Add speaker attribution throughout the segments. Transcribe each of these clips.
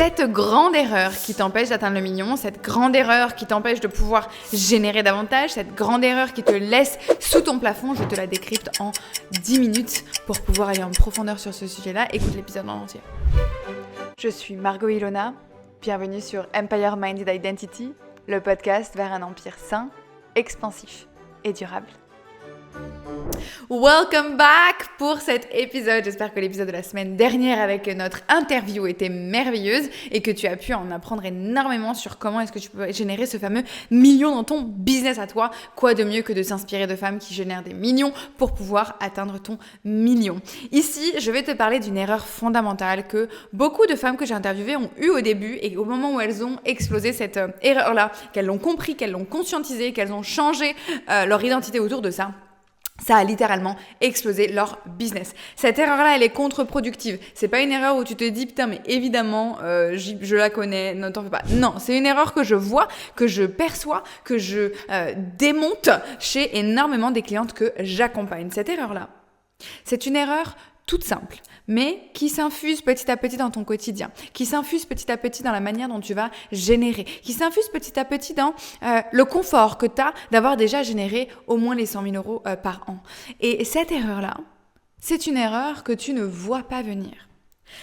Speaker 1: Cette grande erreur qui t'empêche d'atteindre le million, cette grande erreur qui t'empêche de pouvoir générer davantage, cette grande erreur qui te laisse sous ton plafond, je te la décrypte en 10 minutes pour pouvoir aller en profondeur sur ce sujet-là. Écoute l'épisode en entier. Je suis Margot Ilona, bienvenue sur Empire Minded Identity, le podcast vers un empire sain, expansif et durable. Welcome back pour cet épisode. J'espère que l'épisode de la semaine dernière avec notre interview était merveilleuse et que tu as pu en apprendre énormément sur comment est-ce que tu peux générer ce fameux million dans ton business à toi. Quoi de mieux que de s'inspirer de femmes qui génèrent des millions pour pouvoir atteindre ton million. Ici, je vais te parler d'une erreur fondamentale que beaucoup de femmes que j'ai interviewées ont eu au début et au moment où elles ont explosé cette erreur-là, qu'elles l'ont compris, qu'elles l'ont conscientisé, qu'elles ont changé leur identité autour de ça. Ça a littéralement explosé leur business. Cette erreur-là, elle est contre-productive. C'est pas une erreur où tu te dis, putain, mais évidemment, je la connais, ne t'en fais pas. Non, c'est une erreur que je vois, que je perçois, que je démonte chez énormément des clientes que j'accompagne. Cette erreur-là, c'est une erreur toute simple, mais qui s'infuse petit à petit dans ton quotidien, qui s'infuse petit à petit dans la manière dont tu vas générer, qui s'infuse petit à petit dans le confort que tu as d'avoir déjà généré au moins les 100 000 euros par an. Et cette erreur-là, c'est une erreur que tu ne vois pas venir.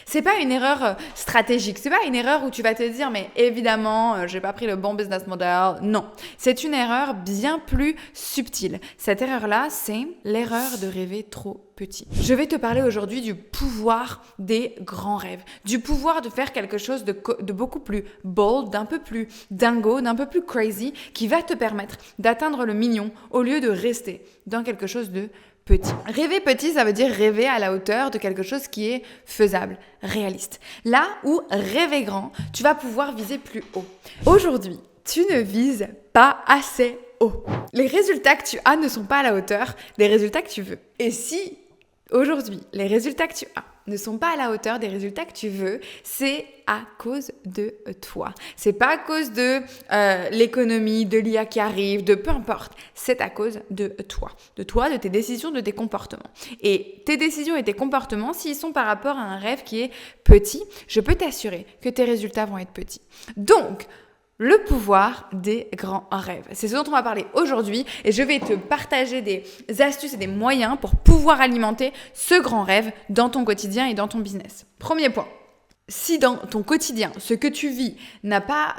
Speaker 1: C'est pas une erreur stratégique, c'est pas une erreur où tu vas te dire mais évidemment j'ai pas pris le bon business model. Non, c'est une erreur bien plus subtile. Cette erreur-là, c'est l'erreur de rêver trop petit. Je vais te parler aujourd'hui du pouvoir des grands rêves, du pouvoir de faire quelque chose de beaucoup plus bold, d'un peu plus dingo, d'un peu plus crazy, qui va te permettre d'atteindre le million au lieu de rester dans quelque chose de petit. Rêver petit, ça veut dire rêver à la hauteur de quelque chose qui est faisable, réaliste. Là où rêver grand, tu vas pouvoir viser plus haut. Aujourd'hui, tu ne vises pas assez haut. Les résultats que tu as ne sont pas à la hauteur des résultats que tu veux. Et si aujourd'hui, les résultats que tu as ne sont pas à la hauteur des résultats que tu veux, c'est à cause de toi. C'est pas à cause de l'économie, de l'IA qui arrive, de peu importe. C'est à cause de toi, de tes décisions, de tes comportements. Et tes décisions et tes comportements, s'ils sont par rapport à un rêve qui est petit, je peux t'assurer que tes résultats vont être petits. Donc, le pouvoir des grands rêves. C'est ce dont on va parler aujourd'hui et je vais te partager des astuces et des moyens pour pouvoir alimenter ce grand rêve dans ton quotidien et dans ton business. Premier point, si dans ton quotidien, ce que tu vis n'a pas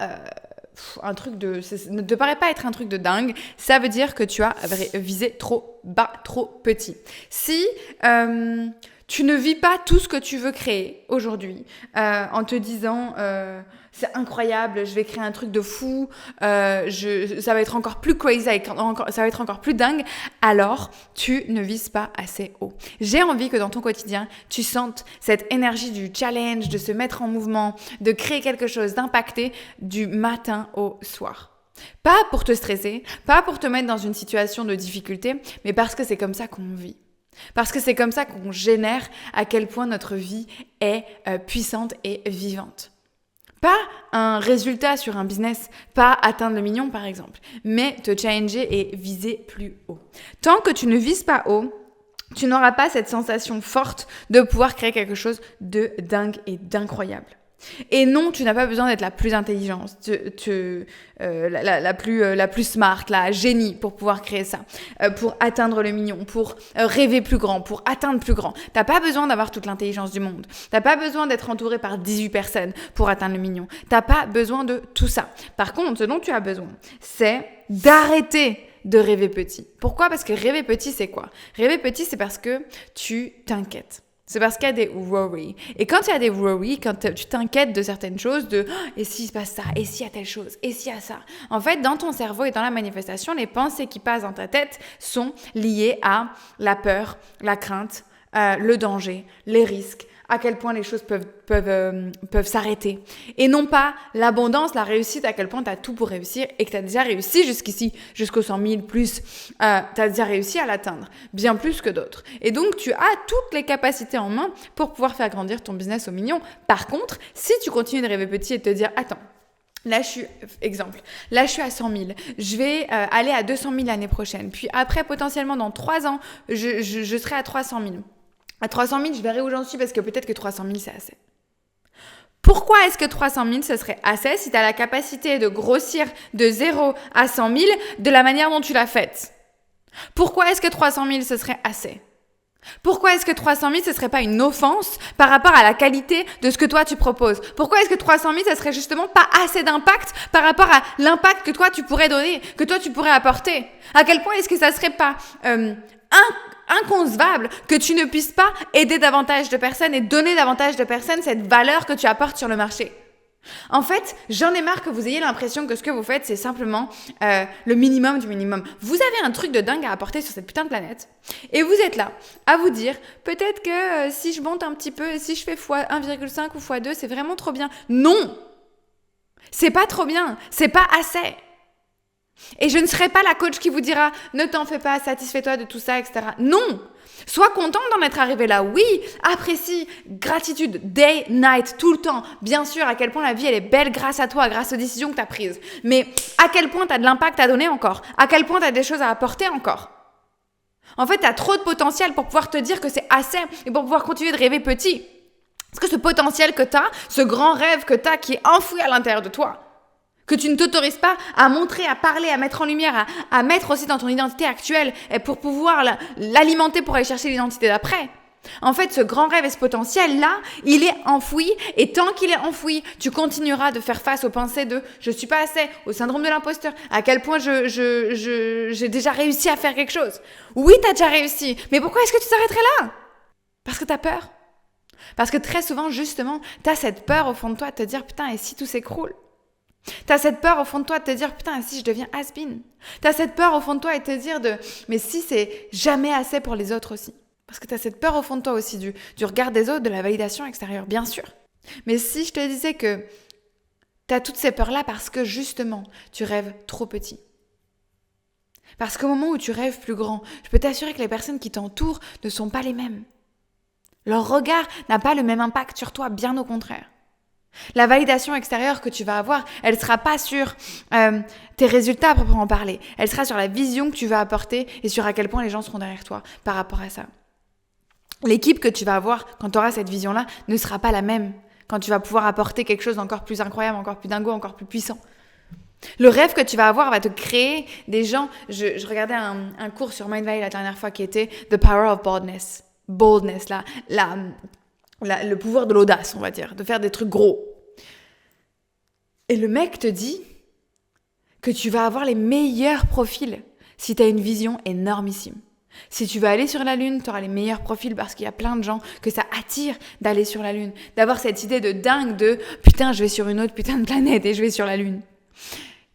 Speaker 1: ne te paraît pas être un truc de dingue, ça veut dire que tu as visé trop bas, trop petit. Si tu ne vis pas tout ce que tu veux créer aujourd'hui en te disant c'est incroyable, je vais créer un truc de fou, ça va être encore plus crazy, ça va être encore plus dingue, alors tu ne vises pas assez haut. J'ai envie que dans ton quotidien, tu sentes cette énergie du challenge, de se mettre en mouvement, de créer quelque chose, d'impacter du matin au soir. Pas pour te stresser, pas pour te mettre dans une situation de difficulté, mais parce que c'est comme ça qu'on vit. Parce que c'est comme ça qu'on génère à quel point notre vie est puissante et vivante. Pas un résultat sur un business, pas atteindre le million par exemple, mais te challenger et viser plus haut. Tant que tu ne vises pas haut, tu n'auras pas cette sensation forte de pouvoir créer quelque chose de dingue et d'incroyable. Et non, tu n'as pas besoin d'être la plus intelligente, la plus smart, la génie pour pouvoir créer ça, pour atteindre le million, pour rêver plus grand, pour atteindre plus grand. T'as pas besoin d'avoir toute l'intelligence du monde. T'as pas besoin d'être entouré par 18 personnes pour atteindre le million. T'as pas besoin de tout ça. Par contre, ce dont tu as besoin, c'est d'arrêter de rêver petit. Pourquoi ? Parce que rêver petit, c'est quoi ? Rêver petit, c'est parce que tu t'inquiètes. C'est parce qu'il y a des worries. Et quand il y a des worries, quand tu t'inquiètes de certaines choses, de « et s'il se passe ça, et s'il y a telle chose, et s'il y a ça ?» En fait, dans ton cerveau et dans la manifestation, les pensées qui passent dans ta tête sont liées à la peur, la crainte, le danger, les risques, à quel point les choses peuvent s'arrêter. Et non pas l'abondance, la réussite, à quel point tu as tout pour réussir et que tu as déjà réussi jusqu'ici, jusqu'aux 100 000 plus. Tu as déjà réussi à l'atteindre, bien plus que d'autres. Et donc, tu as toutes les capacités en main pour pouvoir faire grandir ton business au million. Par contre, si tu continues de rêver petit et de te dire « Attends, là, je suis à 100 000. Je vais aller à 200 000 l'année prochaine. Puis après, potentiellement, dans 3 ans, je serai à 300 000. À 300 000, je verrai où j'en suis parce que peut-être que 300 000, c'est assez. Pourquoi est-ce que 300 000, ce serait assez si tu as la capacité de grossir de 0 à 100 000 de la manière dont tu l'as faite? Pourquoi est-ce que 300 000, ce serait assez? Pourquoi est-ce que 300 000, ce serait pas une offense par rapport à la qualité de ce que toi tu proposes? Pourquoi est-ce que 300 000, ça serait justement pas assez d'impact par rapport à l'impact que toi tu pourrais donner, que toi tu pourrais apporter? À quel point est-ce que ça serait pas inconcevable que tu ne puisses pas aider davantage de personnes et donner davantage de personnes cette valeur que tu apportes sur le marché? En fait, j'en ai marre que vous ayez l'impression que ce que vous faites, c'est simplement le minimum du minimum. Vous avez un truc de dingue à apporter sur cette putain de planète. Et vous êtes là à vous dire, peut-être que si je monte un petit peu, si je fais x 1,5 ou x 2, c'est vraiment trop bien. Non! C'est pas trop bien. C'est pas assez. Et je ne serai pas la coach qui vous dira, ne t'en fais pas, satisfais-toi de tout ça, etc. Non! Sois contente d'en être arrivé là. Oui, apprécie, gratitude, day, night, tout le temps. Bien sûr, à quel point la vie, elle est belle grâce à toi, grâce aux décisions que tu as prises. Mais à quel point tu as de l'impact à donner encore? À quel point tu as des choses à apporter encore? En fait, tu as trop de potentiel pour pouvoir te dire que c'est assez et pour pouvoir continuer de rêver petit. Parce que ce potentiel que tu as, ce grand rêve que tu as qui est enfoui à l'intérieur de toi, que tu ne t'autorises pas à montrer, à parler, à mettre en lumière, à mettre aussi dans ton identité actuelle pour pouvoir l'alimenter pour aller chercher l'identité d'après. En fait, ce grand rêve et ce potentiel-là, il est enfoui et tant qu'il est enfoui, tu continueras de faire face aux pensées de « je suis pas assez », au syndrome de l'imposteur, à quel point j'ai déjà réussi à faire quelque chose. Oui, tu as déjà réussi, mais pourquoi est-ce que tu t'arrêterais là? Parce que tu as peur. Parce que très souvent, justement, tu as cette peur au fond de toi de te dire « putain, et si tout s'écroule ?» T'as cette peur au fond de toi de te dire putain, et si je deviens has-been? T'as cette peur au fond de toi de te dire mais si c'est jamais assez pour les autres aussi? Parce que t'as cette peur au fond de toi aussi du regard des autres, de la validation extérieure, bien sûr. Mais si je te disais que t'as toutes ces peurs-là parce que justement, tu rêves trop petit. Parce qu'au moment où tu rêves plus grand, je peux t'assurer que les personnes qui t'entourent ne sont pas les mêmes. Leur regard n'a pas le même impact sur toi, bien au contraire. La validation extérieure que tu vas avoir, elle ne sera pas sur tes résultats à proprement parler. Elle sera sur la vision que tu vas apporter et sur à quel point les gens seront derrière toi par rapport à ça. L'équipe que tu vas avoir quand tu auras cette vision-là ne sera pas la même quand tu vas pouvoir apporter quelque chose d'encore plus incroyable, encore plus dingo, encore plus puissant. Le rêve que tu vas avoir va te créer des gens. Je regardais un cours sur Mindvalley la dernière fois qui était The Power of Boldness. Boldness, le pouvoir de l'audace, on va dire, de faire des trucs gros. Et le mec te dit que tu vas avoir les meilleurs profils si tu as une vision énormissime. Si tu vas aller sur la Lune, tu auras les meilleurs profils parce qu'il y a plein de gens que ça attire d'aller sur la Lune, d'avoir cette idée de dingue de « putain, je vais sur une autre putain de planète et je vais sur la Lune ».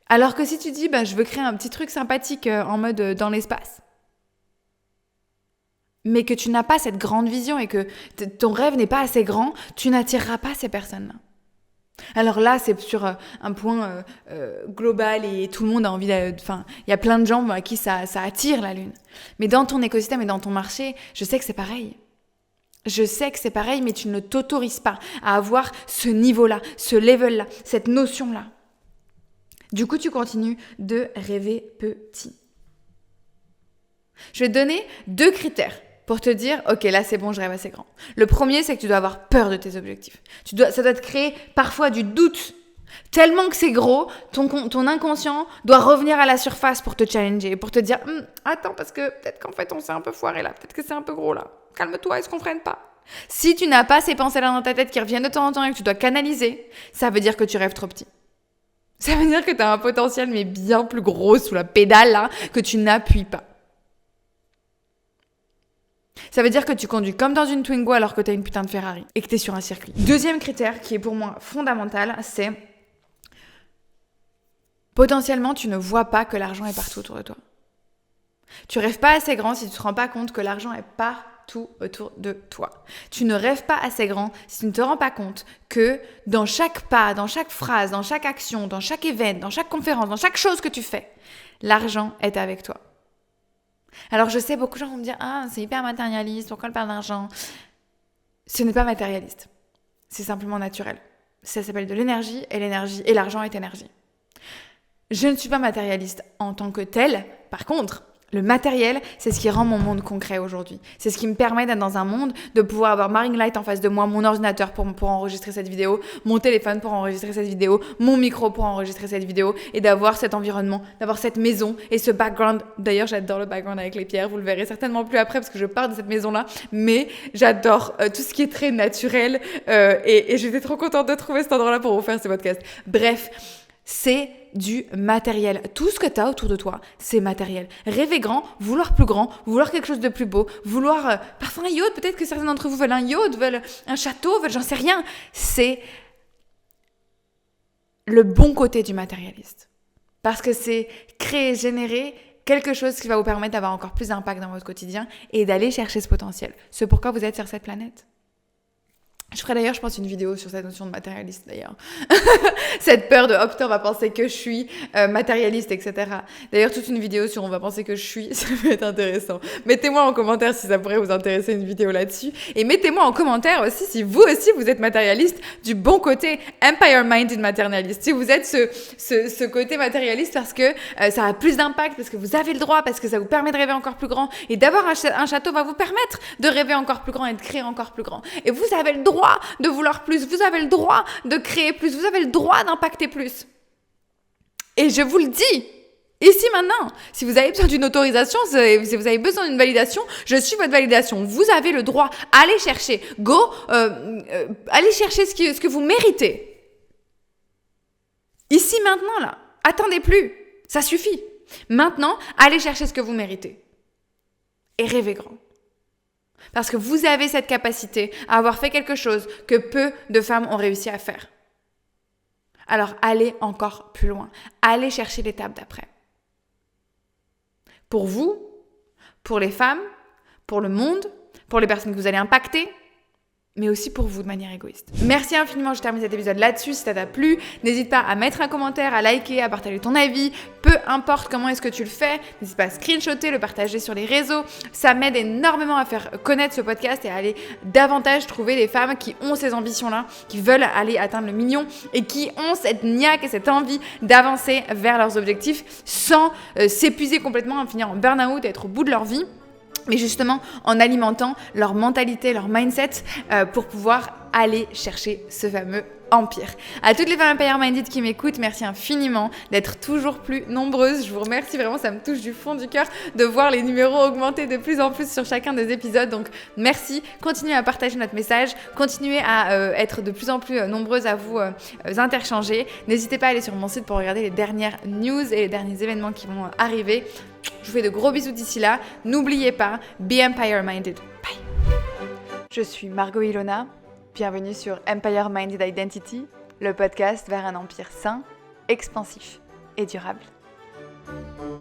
Speaker 1: Alors que si tu dis « je veux créer un petit truc sympathique en mode dans l'espace », mais que tu n'as pas cette grande vision et que ton rêve n'est pas assez grand, tu n'attireras pas ces personnes-là. Alors là, c'est sur un point global et tout le monde a envie il y a plein de gens à qui ça attire la Lune. Mais dans ton écosystème et dans ton marché, je sais que c'est pareil. Je sais que c'est pareil, mais tu ne t'autorises pas à avoir ce niveau-là, ce level-là, cette notion-là. Du coup, tu continues de rêver petit. Je vais te donner 2 critères pour te dire, ok, là c'est bon, je rêve assez grand. Le premier, c'est que tu dois avoir peur de tes objectifs. Ça doit te créer parfois du doute. Tellement que c'est gros, ton inconscient doit revenir à la surface pour te challenger, pour te dire, attends, parce que peut-être qu'en fait on s'est un peu foiré là, peut-être que c'est un peu gros là. Calme-toi, est-ce qu'on freine pas? Si tu n'as pas ces pensées-là dans ta tête qui reviennent de temps en temps et que tu dois canaliser, ça veut dire que tu rêves trop petit. Ça veut dire que tu as un potentiel mais bien plus gros sous la pédale là, que tu n'appuies pas. Ça veut dire que tu conduis comme dans une Twingo alors que tu as une putain de Ferrari et que tu es sur un circuit. Deuxième critère qui est pour moi fondamental, c'est potentiellement tu ne vois pas que l'argent est partout autour de toi. Tu rêves pas assez grand si tu te rends pas compte que l'argent est partout autour de toi. Tu ne rêves pas assez grand si tu ne te rends pas compte que dans chaque pas, dans chaque phrase, dans chaque action, dans chaque événement, dans chaque conférence, dans chaque chose que tu fais, l'argent est avec toi. Alors je sais, beaucoup de gens vont me dire « Ah, c'est hyper matérialiste, pourquoi elle parle d'argent ?» Ce n'est pas matérialiste, c'est simplement naturel. Ça s'appelle de l'énergie et l'argent est énergie. Je ne suis pas matérialiste en tant que telle. Par contre, Le matériel, c'est ce qui rend mon monde concret aujourd'hui. C'est ce qui me permet d'être dans un monde, de pouvoir avoir ma ring light en face de moi, mon ordinateur pour enregistrer cette vidéo, mon téléphone pour enregistrer cette vidéo, mon micro pour enregistrer cette vidéo et d'avoir cet environnement, d'avoir cette maison et ce background. D'ailleurs, j'adore le background avec les pierres. Vous le verrez certainement plus après parce que je pars de cette maison-là. Mais j'adore tout ce qui est très naturel et j'étais trop contente de trouver cet endroit-là pour vous faire ce podcast. Bref, c'est du matériel. Tout ce que tu as autour de toi, c'est matériel. Rêver grand, vouloir plus grand, vouloir quelque chose de plus beau, vouloir parfois un yacht, peut-être que certains d'entre vous veulent un yacht, veulent un château, veulent j'en sais rien. C'est le bon côté du matérialiste. Parce que c'est créer, générer quelque chose qui va vous permettre d'avoir encore plus d'impact dans votre quotidien et d'aller chercher ce potentiel. C'est pourquoi vous êtes sur cette planète. Je ferai d'ailleurs, je pense, une vidéo sur cette notion de matérialiste d'ailleurs. Cette peur de « oh putain, on va penser que je suis matérialiste », etc. D'ailleurs, toute une vidéo sur « on va penser que je suis », ça peut être intéressant. Mettez-moi en commentaire si ça pourrait vous intéresser une vidéo là-dessus. Et mettez-moi en commentaire aussi si vous aussi vous êtes matérialiste du bon côté empire-minded matérialiste. Si vous êtes ce côté matérialiste parce que ça a plus d'impact, parce que vous avez le droit, parce que ça vous permet de rêver encore plus grand. Et d'avoir un château va vous permettre de rêver encore plus grand et de créer encore plus grand. Et vous avez le droit de vouloir plus, vous avez le droit de créer plus, vous avez le droit d'impacter plus. Et je vous le dis, ici maintenant, si vous avez besoin d'une autorisation, si vous avez besoin d'une validation, je suis votre validation. Vous avez le droit, allez chercher, allez chercher ce que vous méritez. Ici maintenant là, attendez plus, ça suffit. Maintenant, allez chercher ce que vous méritez. Et rêvez grand. Parce que vous avez cette capacité à avoir fait quelque chose que peu de femmes ont réussi à faire. Alors, allez encore plus loin. Allez chercher l'étape d'après. Pour vous, pour les femmes, pour le monde, pour les personnes que vous allez impacter, mais aussi pour vous de manière égoïste. Merci infiniment, je termine cet épisode là-dessus. Si ça t'a plu, n'hésite pas à mettre un commentaire, à liker, à partager ton avis. Peu importe comment est-ce que tu le fais, n'hésite pas à screenshotter, le partager sur les réseaux. Ça m'aide énormément à faire connaître ce podcast et à aller davantage trouver des femmes qui ont ces ambitions-là, qui veulent aller atteindre le million et qui ont cette niaque et cette envie d'avancer vers leurs objectifs sans s'épuiser complètement, à finir en burn-out et être au bout de leur vie. Mais justement en alimentant leur mentalité, leur mindset pour pouvoir aller chercher ce fameux empire. À toutes les femmes empire-minded qui m'écoutent, merci infiniment d'être toujours plus nombreuses. Je vous remercie vraiment, ça me touche du fond du cœur de voir les numéros augmenter de plus en plus sur chacun des épisodes. Donc merci, continuez à partager notre message, continuez à être de plus en plus nombreuses à vous interchanger. N'hésitez pas à aller sur mon site pour regarder les dernières news et les derniers événements qui vont arriver. Je vous fais de gros bisous d'ici là. N'oubliez pas, be empire-minded. Bye. Je suis Margot Ilona. Bienvenue sur Empire Minded Identity, le podcast vers un empire sain, expansif et durable.